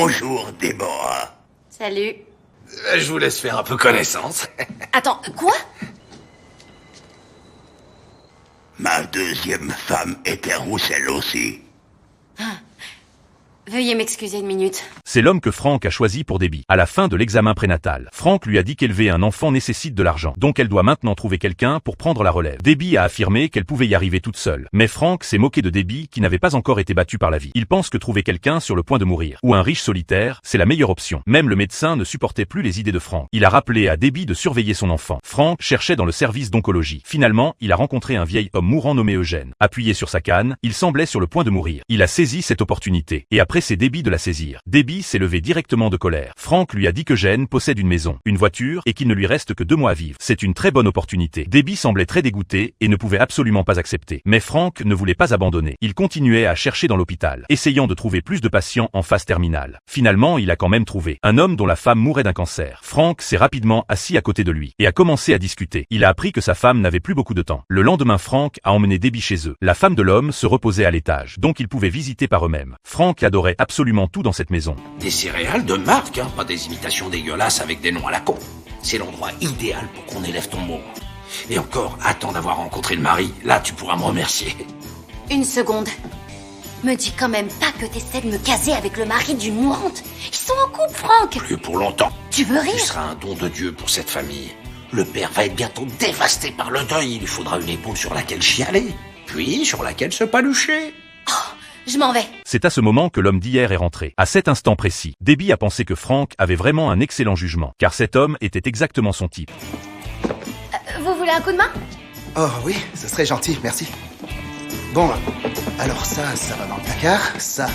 Bonjour, Déborah. Salut. Je vous laisse faire un peu connaissance. Attends, quoi? Ma deuxième femme était rousse elle aussi. Veuillez m'excuser une minute. C'est l'homme que Frank a choisi pour Debbie. À la fin de l'examen prénatal, Frank lui a dit qu'élever un enfant nécessite de l'argent, donc elle doit maintenant trouver quelqu'un pour prendre la relève. Debbie a affirmé qu'elle pouvait y arriver toute seule. Mais Frank s'est moqué de Debbie qui n'avait pas encore été battue par la vie. Il pense que trouver quelqu'un sur le point de mourir, ou un riche solitaire, c'est la meilleure option. Même le médecin ne supportait plus les idées de Frank. Il a rappelé à Debbie de surveiller son enfant. Frank cherchait dans le service d'oncologie. Finalement, il a rencontré un vieil homme mourant nommé Eugène. Appuyé sur sa canne, il semblait sur le point de mourir. Il a saisi cette opportunité. Et après c'est Debbie de la saisir. Debbie s'est levée directement de colère. Frank lui a dit que Eugène possède une maison, une voiture et qu'il ne lui reste que 2 mois à vivre. C'est une très bonne opportunité. Debbie semblait très dégoûtée et ne pouvait absolument pas accepter. Mais Frank ne voulait pas abandonner. Il continuait à chercher dans l'hôpital, essayant de trouver plus de patients en phase terminale. Finalement, il a quand même trouvé un homme dont la femme mourait d'un cancer. Frank s'est rapidement assis à côté de lui et a commencé à discuter. Il a appris que sa femme n'avait plus beaucoup de temps. Le lendemain, Frank a emmené Debbie chez eux. La femme de l'homme se reposait à l'étage, donc ils pouvaient visiter par eux-mêmes. Frank adorait absolument tout dans cette maison. Des céréales de marque, hein, pas des imitations dégueulasses avec des noms à la con. C'est l'endroit idéal pour qu'on élève ton môme. Et encore, attends d'avoir rencontré le mari, là tu pourras me remercier. Une seconde. Me dis quand même pas que t'essaies de me caser avec le mari d'une mourante. Ils sont en couple, Franck. Plus pour longtemps. Tu veux Tu rire? seras un don de Dieu pour cette famille. Le père va être bientôt dévasté par le deuil. Il lui faudra une épaule sur laquelle chialer, puis sur laquelle se palucher. Je m'en vais. C'est à ce moment que l'homme d'hier est rentré. À cet instant précis, Debbie a pensé que Frank avait vraiment un excellent jugement, car cet homme était exactement son type. Vous voulez un coup de main? Oh oui, ce serait gentil, merci. Bon, alors ça va dans le placard, ça